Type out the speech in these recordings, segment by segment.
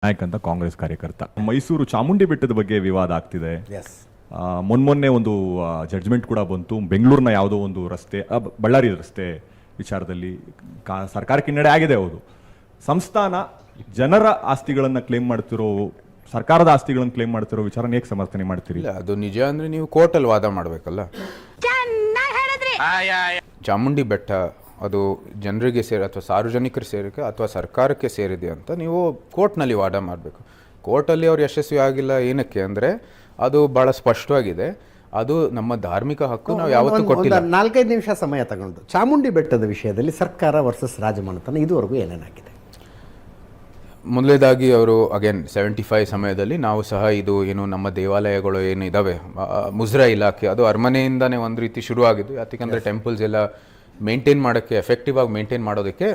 ನಾಯಕ್ ಅಂತ ಕಾಂಗ್ರೆಸ್ ಕಾರ್ಯಕರ್ತ. ಮೈಸೂರು ಚಾಮುಂಡಿ ಬೆಟ್ಟದ ಬಗ್ಗೆ ವಿವಾದ ಆಗ್ತಿದೆ. ಮೊನ್ನೆ ಒಂದು ಜಡ್ಜ್ಮೆಂಟ್ ಕೂಡ ಬಂತು. ಬೆಂಗಳೂರಿನ ಯಾವುದೋ ಒಂದು ರಸ್ತೆ, ಬಳ್ಳಾರಿ ರಸ್ತೆ ವಿಚಾರದಲ್ಲಿ ಸರ್ಕಾರಕ್ಕೆ ಹಿನ್ನಡೆ ಆಗಿದೆ. ಹೌದು, ಸಂಸ್ಥಾನ ಜನರ ಆಸ್ತಿಗಳನ್ನು ಕ್ಲೇಮ್ ಮಾಡ್ತಿರೋ, ಸರ್ಕಾರದ ಆಸ್ತಿಗಳನ್ನು ಕ್ಲೇಮ್ ಮಾಡ್ತಿರೋ ವಿಚಾರ ಹೇಗೆ ಸಮರ್ಥನೆ ಮಾಡ್ತೀರಿ? ಅದು ನಿಜ ಅಂದ್ರೆ ನೀವು ಕೋರ್ಟಲ್ಲಿ ವಾದ ಮಾಡಬೇಕಲ್ಲ. ಚಾಮುಂಡಿ ಬೆಟ್ಟ ಅದು ಜನರಿಗೆ ಅಥವಾ ಸಾರ್ವಜನಿಕರು ಸೇರಿಕೆ ಅಥವಾ ಸರ್ಕಾರಕ್ಕೆ ಸೇರಿದೆ ಅಂತ ನೀವು ಕೋರ್ಟ್ನಲ್ಲಿ ವಾದ ಮಾಡಬೇಕು. ಕೋರ್ಟಲ್ಲಿ ಅವ್ರು ಯಶಸ್ವಿ ಆಗಿಲ್ಲ. ಏನಕ್ಕೆ ಅಂದರೆ ಅದು ಭಾಳ ಸ್ಪಷ್ಟವಾಗಿದೆ, ಅದು ನಮ್ಮ ಧಾರ್ಮಿಕ ಹಕ್ಕು, ನಾವು ಯಾವತ್ತೂ ಕೊಟ್ಟಿಲ್ಲ. 4-5 ನಿಮಿಷ ಸಮಯ ತಗೊಂಡು ಚಾಮುಂಡಿ ಬೆಟ್ಟದ ವಿಷಯದಲ್ಲಿ ಸರ್ಕಾರ ವರ್ಸಸ್ ರಾಜಮನೆತನ ಇದುವರೆಗೂ ಏನೇನಾಗಿದೆ? ಮೊದಲೇದಾಗಿ ಅವರು ಅಗೇನ್ 75 ಸಮಯದಲ್ಲಿ ನಾವು ಸಹ ಇದು ಏನು ನಮ್ಮ ದೇವಾಲಯಗಳು ಏನು ಇದ್ದಾವೆ, ಮುಜರಾ ಇಲಾಖೆ ಅದು ಅರಮನೆಯಿಂದನೇ ಒಂದು ರೀತಿ ಶುರುವಾಗಿದ್ದು. ಯಾಕಂದರೆ ಟೆಂಪಲ್ಸ್ ಎಲ್ಲ ಮೇಂಟೈನ್ ಮಾಡೋಕ್ಕೆ, ಎಫೆಕ್ಟಿವ್ ಆಗಿ ಮೇಂಟೈನ್ ಮಾಡೋದಕ್ಕೆ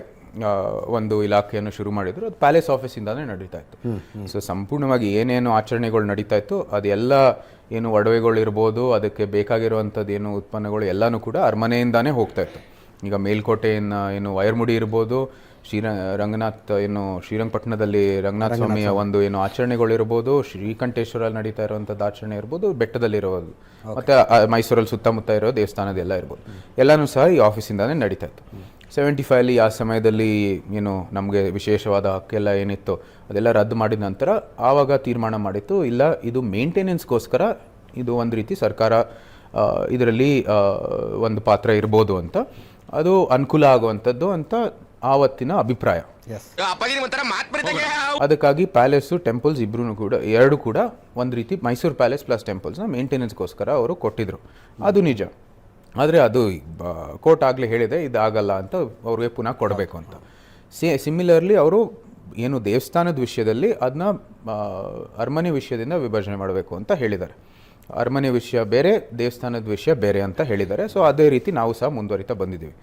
ಒಂದು ಇಲಾಖೆಯನ್ನು ಶುರು ಮಾಡಿದ್ರು. ಅದು ಪ್ಯಾಲೇಸ್ ಆಫೀಸಿಂದಾನೇ ನಡೀತಾ ಇತ್ತು. ಸೊ ಸಂಪೂರ್ಣವಾಗಿ ಏನೇನು ಆಚರಣೆಗಳು ನಡೀತಾ ಇತ್ತು ಅದೆಲ್ಲ ಏನು ಒಡವೆಗಳು ಇರ್ಬೋದು, ಅದಕ್ಕೆ ಬೇಕಾಗಿರುವಂಥದ್ದು ಏನು ಉತ್ಪನ್ನಗಳು ಎಲ್ಲನೂ ಕೂಡ ಅರಮನೆಯಿಂದಾನೇ ಹೋಗ್ತಾ ಇತ್ತು. ಈಗ ಮೇಲ್ಕೋಟೆಯನ್ನು ಏನು ವೈರ್ಮುಡಿ ಇರ್ಬೋದು, ರಂಗನಾಥ್ ಏನು ಶ್ರೀರಂಗಪಟ್ಟಣದಲ್ಲಿ ರಂಗನಾಥ ಸ್ವಾಮಿಯ ಒಂದು ಏನು ಆಚರಣೆಗಳು ಇರ್ಬೋದು, ಶ್ರೀಕಂಠೇಶ್ವರಲ್ಲಿ ನಡೀತಾ ಇರುವಂಥದ್ದು ಆಚರಣೆ ಇರ್ಬೋದು, ಬೆಟ್ಟದಲ್ಲಿರೋದು ಮತ್ತು ಮೈಸೂರಲ್ಲಿ ಸುತ್ತಮುತ್ತ ಇರೋ ದೇವಸ್ಥಾನದೆಲ್ಲ ಇರ್ಬೋದು, ಎಲ್ಲನೂ ಸಹ ಈ ಆಫೀಸಿಂದಾನೇ ನಡೀತಾ ಇತ್ತು. 75 ಆ ಸಮಯದಲ್ಲಿ ಏನು ನಮಗೆ ವಿಶೇಷವಾದ ಹಕ್ಕೆಲ್ಲ ಏನಿತ್ತು ಅದೆಲ್ಲ ರದ್ದು ಮಾಡಿದ ನಂತರ ಆವಾಗ ತೀರ್ಮಾನ ಮಾಡಿತ್ತು, ಇಲ್ಲ ಇದು ಮೇಂಟೆನೆನ್ಸ್ಗೋಸ್ಕರ ಇದು ಒಂದು ರೀತಿ ಸರ್ಕಾರ ಇದರಲ್ಲಿ ಒಂದು ಪಾತ್ರ ಇರ್ಬೋದು ಅಂತ, ಅದು ಅನುಕೂಲ ಆಗುವಂಥದ್ದು ಅಂತ ಆವತ್ತಿನ ಅಭಿಪ್ರಾಯ. ಅದಕ್ಕಾಗಿ ಪ್ಯಾಲೇಸು ಟೆಂಪಲ್ಸ್ ಎರಡು ಕೂಡ ಒಂದು ರೀತಿ ಮೈಸೂರು ಪ್ಯಾಲೇಸ್ ಪ್ಲಸ್ ಟೆಂಪಲ್ಸ್ನ ಮೇಂಟೆನೆನ್ಸ್ಗೋಸ್ಕರ ಅವರು ಕೊಟ್ಟಿದ್ರು. ಅದು ನಿಜ. ಆದರೆ ಅದು ಕೋರ್ಟ್ ಆಗಲೇ ಹೇಳಿದೆ ಇದಾಗಲ್ಲ ಅಂತ, ಅವ್ರಿಗೆ ಪುನಃ ಕೊಡಬೇಕು ಅಂತ. ಸಿಮಿಲರ್ಲಿ ಅವರು ಏನು ದೇವಸ್ಥಾನದ ವಿಷಯದಲ್ಲಿ ಅದನ್ನ ಅರಮನೆ ವಿಷಯದಿಂದ ವಿಭಜನೆ ಮಾಡಬೇಕು ಅಂತ ಹೇಳಿದ್ದಾರೆ. ಅರಮನೆ ವಿಷಯ ಬೇರೆ, ದೇವಸ್ಥಾನದ ವಿಷಯ ಬೇರೆ ಅಂತ ಹೇಳಿದ್ದಾರೆ. ಸೊ ಅದೇ ರೀತಿ ನಾವು ಸಹ ಮುಂದುವರಿತಾ ಬಂದಿದ್ದೀವಿ.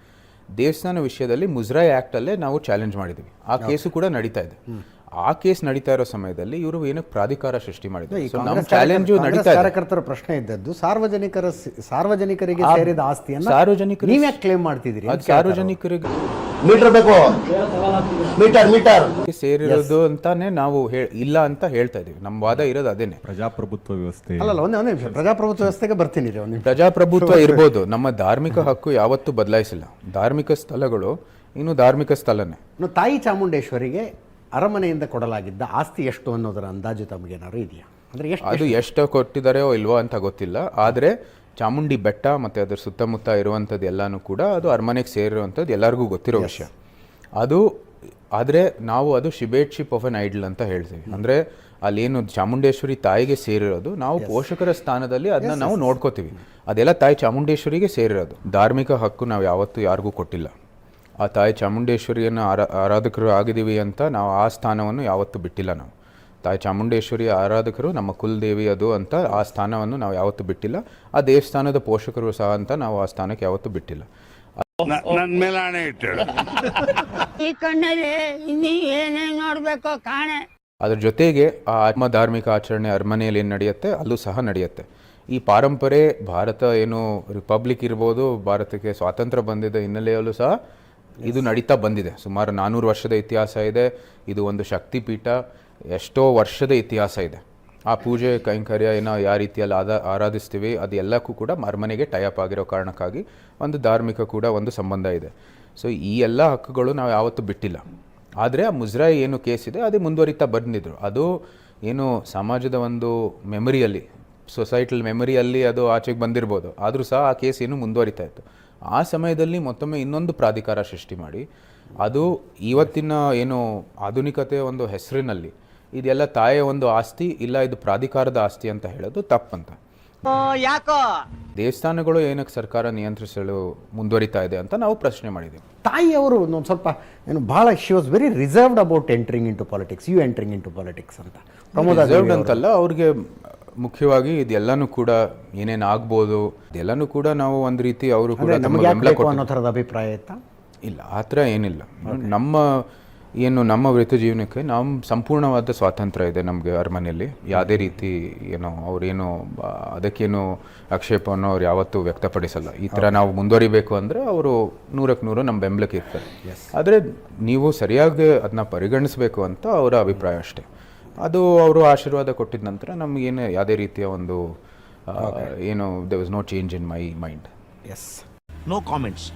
ದೇವಸ್ಥಾನ ವಿಷಯದಲ್ಲಿ ಮುಜರಾಯಿ ಆ್ಯಕ್ಟಲ್ಲೇ ನಾವು ಚಾಲೆಂಜ್ ಮಾಡಿದ್ದೀವಿ. ಆ ಕೇಸು ಕೂಡ ನಡೀತಾ ಇದೆ. ಆ ಕೇಸ್ ನಡೀತಾ ಇರೋ ಸಮಯದಲ್ಲಿ ಇವರು ಏನಕ್ಕೆ ಪ್ರಾಧಿಕಾರ ಸೃಷ್ಟಿ ಮಾಡಿದ್ರು? ನಮ್ಮ ಚಾಲೆಂಜು ನಡೀತಾ ಇದೆ. ಕಾರ್ಯಕರ್ತರ ಪ್ರಶ್ನೆ ಇದ್ದದ್ದು ಸಾರ್ವಜನಿಕರಿಗೆ ಸೇರಿದ ಆಸ್ತಿಯನ್ನು ಸಾರ್ವಜನಿಕರು ನೀವೇ ಕ್ಲೇಮ್ ಮಾಡ್ತಿದ್ದೀರಿ. ಅದು ಸಾರ್ವಜನಿಕರಿಗೆ ಮೀಟರ್ ಸೇರಿರೋದು ಅಂತಾನೆ ನಾವು ಇಲ್ಲ ಅಂತ ಹೇಳ್ತಾ ಇದೀವಿ. ನಮ್ಮ ವಾದ ಇರೋದು ಅದೇನೆ. ಪ್ರಜಾಪ್ರಭುತ್ವ ವ್ಯವಸ್ಥೆ ಅಲ್ಲ, ಒಂದೇ ನಿಮಿಷ, ಪ್ರಜಾಪ್ರಭುತ್ವ ವ್ಯವಸ್ಥೆಗೆ ಬರ್ತೀನಿ. ಪ್ರಜಾಪ್ರಭುತ್ವ ಇರ್ಬೋದು, ನಮ್ಮ ಧಾರ್ಮಿಕ ಹಕ್ಕು ಯಾವತ್ತೂ ಬದಲಾಯಿಸಿಲ್ಲ. ಧಾರ್ಮಿಕ ಸ್ಥಳಗಳು ಇನ್ನು ಧಾರ್ಮಿಕ ಸ್ಥಳನೇ. ತಾಯಿ ಚಾಮುಂಡೇಶ್ವರಿಗೆ ಅರಮನೆಯಿಂದ ಕೊಡಲಾಗಿದ್ದ ಆಸ್ತಿ ಎಷ್ಟು ಅನ್ನೋದರ ಅಂದಾಜು ತಮಗೇನಾದ್ರು ಇದೆಯಾ? ಅಂದರೆ ಅದು ಎಷ್ಟು ಕೊಟ್ಟಿದ್ದಾರೆಯೋ ಇಲ್ವೋ ಅಂತ ಗೊತ್ತಿಲ್ಲ. ಆದರೆ ಚಾಮುಂಡಿ ಬೆಟ್ಟ ಮತ್ತು ಅದರ ಸುತ್ತಮುತ್ತ ಇರುವಂಥದ್ದು ಎಲ್ಲನೂ ಕೂಡ ಅದು ಅರಮನೆಗೆ ಸೇರಿರುವಂಥದ್ದು ಎಲ್ಲರಿಗೂ ಗೊತ್ತಿರೋ ವಿಷಯ. ಅದು ಆದರೆ ನಾವು ಅದು ಶಿಬೇಟ್ಶಿಪ್ ಆಫ್ ಎನ್ ಐಡಲ್ ಅಂತ ಹೇಳ್ತೀವಿ. ಅಂದರೆ ಅಲ್ಲೇನು ಚಾಮುಂಡೇಶ್ವರಿ ತಾಯಿಗೆ ಸೇರಿರೋದು, ನಾವು ಪೋಷಕರ ಸ್ಥಾನದಲ್ಲಿ ಅದನ್ನ ನಾವು ನೋಡ್ಕೋತೀವಿ. ಅದೆಲ್ಲ ತಾಯಿ ಚಾಮುಂಡೇಶ್ವರಿಗೆ ಸೇರಿರೋದು. ಧಾರ್ಮಿಕ ಹಕ್ಕು ನಾವು ಯಾವತ್ತೂ ಯಾರಿಗೂ ಕೊಟ್ಟಿಲ್ಲ. ಆ ತಾಯಿ ಚಾಮುಂಡೇಶ್ವರಿಯನ್ನು ಆರಾಧಕರು ಆಗಿದ್ದೀವಿ ಅಂತ ನಾವು ಆ ಸ್ಥಾನವನ್ನು ಯಾವತ್ತೂ ಬಿಟ್ಟಿಲ್ಲ. ನಾವು ತಾಯಿ ಚಾಮುಂಡೇಶ್ವರಿ ಆರಾಧಕರು, ನಮ್ಮ ಕುಲದೇವಿ ಅದು ಅಂತ ಆ ಸ್ಥಾನವನ್ನು ನಾವು ಯಾವತ್ತೂ ಬಿಟ್ಟಿಲ್ಲ. ಆ ದೇವಸ್ಥಾನದ ಪೋಷಕರು ಸಹ ಅಂತ ನಾವು ಆ ಸ್ಥಾನಕ್ಕೆ ಯಾವತ್ತೂ ಬಿಟ್ಟಿಲ್ಲ. ಅದ್ರ ಜೊತೆಗೆ ಆ ಆತ್ಮ ಧಾರ್ಮಿಕ ಆಚರಣೆ ಅರಮನೆಯಲ್ಲಿ ಏನು ನಡೆಯುತ್ತೆ ಅಲ್ಲೂ ಸಹ ನಡೆಯುತ್ತೆ. ಈ ಪಾರಂಪರೆ ಭಾರತ ಏನು ರಿಪಬ್ಲಿಕ್ ಇರ್ಬೋದು, ಭಾರತಕ್ಕೆ ಸ್ವಾತಂತ್ರ್ಯ ಬಂದಿದ್ದ ಹಿನ್ನೆಲೆಯಲ್ಲೂ ಸಹ ಇದು ನಡೀತಾ ಬಂದಿದೆ. ಸುಮಾರು 400 ವರ್ಷದ ಇತಿಹಾಸ ಇದೆ. ಇದು ಒಂದು ಶಕ್ತಿಪೀಠ, ಎಷ್ಟೋ ವರ್ಷದ ಇತಿಹಾಸ ಇದೆ. ಆ ಪೂಜೆ ಕೈಂಕರ್ಯ ಏನೋ ಯಾವ ರೀತಿಯಲ್ಲಿ ಆರಾಧಿಸ್ತೀವಿ ಅದು ಎಲ್ಲಕ್ಕೂ ಕೂಡ ಅರಮನೆಗೆ ಟೈಅಪ್ ಆಗಿರೋ ಕಾರಣಕ್ಕಾಗಿ ಒಂದು ಧಾರ್ಮಿಕ ಕೂಡ ಒಂದು ಸಂಬಂಧ ಇದೆ. ಸೊ ಈ ಎಲ್ಲ ಹಕ್ಕುಗಳು ನಾವು ಯಾವತ್ತೂ ಬಿಟ್ಟಿಲ್ಲ. ಆದರೆ ಆ ಮುಜರಾಯಿ ಏನು ಕೇಸ್ ಇದೆ ಅದೇ ಮುಂದುವರಿತಾ ಬಂದಿದ್ರು. ಅದು ಏನು ಸಮಾಜದ ಒಂದು ಮೆಮರಿಯಲ್ಲಿ, ಸೊಸೈಟಲ್ ಮೆಮರಿಯಲ್ಲಿ ಅದು ಆಚೆಗೆ ಬಂದಿರ್ಬೋದು. ಆದರೂ ಸಹ ಆ ಕೇಸ್ ಏನು ಮುಂದುವರಿತಾ ಇತ್ತು. ಆ ಸಮಯದಲ್ಲಿ ಮತ್ತೊಮ್ಮೆ ಇನ್ನೊಂದು ಪ್ರಾಧಿಕಾರ ಸೃಷ್ಟಿ ಮಾಡಿ ಅದು ಇವತ್ತಿನ ಏನು ಆಧುನಿಕತೆಯ ಒಂದು ಹೆಸರಿನಲ್ಲಿ ಇದೆಲ್ಲ ತಾಯಿಯ ಒಂದು ಆಸ್ತಿ, ಇಲ್ಲ ಇದು ಪ್ರಾಧಿಕಾರದ ಆಸ್ತಿ ಅಂತ ಹೇಳೋದು ತಪ್ಪಂತ. ದೇವಸ್ಥಾನಗಳು ಏನಕ್ಕೆ ಸರ್ಕಾರ ನಿಯಂತ್ರಿಸಲು ಮುಂದುವರಿತಾ ಇದೆ ಅಂತ ನಾವು ಪ್ರಶ್ನೆ ಮಾಡಿದ್ದೀವಿ. ತಾಯಿಯವರು ಒಂದು ಸ್ವಲ್ಪ ಏನು ಭಾಳ she was very reserved about entering into politics, you entering into politics ಅಂತ. ರಿಸರ್ವ್ಡ್ ಅಂತಲ್ಲ, ಅವ್ರಿಗೆ ಮುಖ್ಯವಾಗಿ ಇದೆಲ್ಲನೂ ಕೂಡ ಏನೇನು ಆಗ್ಬೋದು ಇದೆಲ್ಲನೂ ಕೂಡ ನಾವು ಒಂದು ರೀತಿ ಅವರು ಕೂಡ ಅನ್ನೋ ಥರದ ಅಭಿಪ್ರಾಯ ಇತ್ತಾ? ಇಲ್ಲ, ಆ ಥರ ಏನಿಲ್ಲ. ನಮ್ಮ ವೃತ್ತಿ ಜೀವನಕ್ಕೆ ನಮ್ಮ ಸಂಪೂರ್ಣವಾದ ಸ್ವಾತಂತ್ರ್ಯ ಇದೆ ನಮಗೆ ಅರಮನೆಯಲ್ಲಿ. ಯಾವುದೇ ರೀತಿ ಏನೋ ಅವ್ರೇನು ಅದಕ್ಕೇನು ಆಕ್ಷೇಪವನ್ನು ಅವ್ರು ಯಾವತ್ತೂ ವ್ಯಕ್ತಪಡಿಸಲ್ಲ. ಈ ಥರ ನಾವು ಮುಂದುವರಿಬೇಕು ಅಂದರೆ ಅವರು 100ಕ್ಕೆ 100 ನಮ್ಮ ಬೆಂಬಲಕ್ಕೆ ಇರ್ತಾರೆ. ಆದರೆ ನೀವು ಸರಿಯಾಗಿ ಅದನ್ನ ಪರಿಗಣಿಸಬೇಕು ಅಂತ ಅವರ ಅಭಿಪ್ರಾಯ ಅಷ್ಟೇ. ಅದು ಅವರು ಆಶೀರ್ವಾದ ಕೊಟ್ಟಿದ ನಂತರ ನಮಗೇನು ಯಾವುದೇ ರೀತಿಯ ಒಂದು ಏನು there was no change in my mind. Yes. No comments.